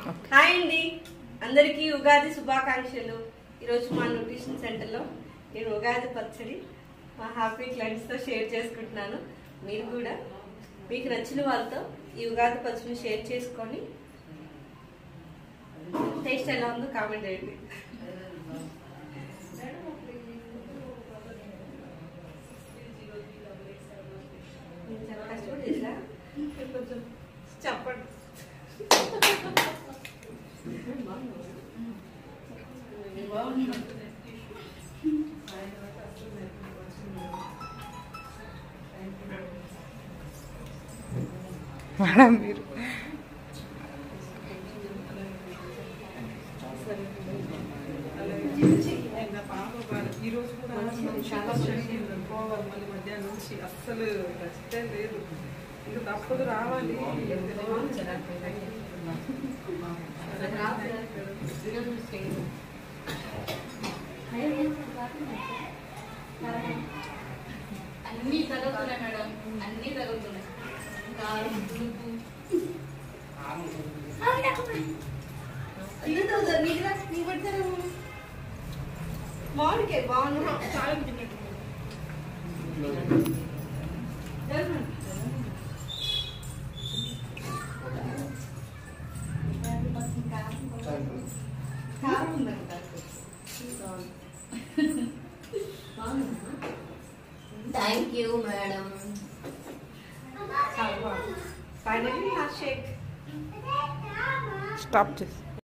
Hi అండి, అందరికీ ఉగాది శుభాకాంక్షలు. ఈరోజు మా న్యూట్రిషన్ సెంటర్లో నేను ఉగాది పచ్చడి మా హ్యాపీ క్లయింట్స్తో షేర్ చేసుకుంటున్నాను. మీరు కూడా మీకు నచ్చిన వాళ్ళతో ఈ ఉగాది పచ్చడిని షేర్ చేసుకొని టేస్ట్ ఎలా ఉందో కామెంట్ చేయండి. చాలా కష్టపడి చేసా, కొంచెం చెప్పండి. మేడం మీరు ఈరోజు కూడా చాలా పోవాలి, మళ్ళీ మధ్యాహ్నం నుంచి అస్సలు ఖచ్చితం లేదు. ఇంకా తప్పదు రావాలి. అన్నీ తగ్గుతున్నాయి మేడం, అన్నీ తగ్గుతున్నాయి. కారం పులుపు మామిడికాయ బాగున్నా చాలా కారం ఉందంట. Thank you madam. చాలా బాగుంది. ఫైనల్లీ నా షేక్ స్టాప్ చేసి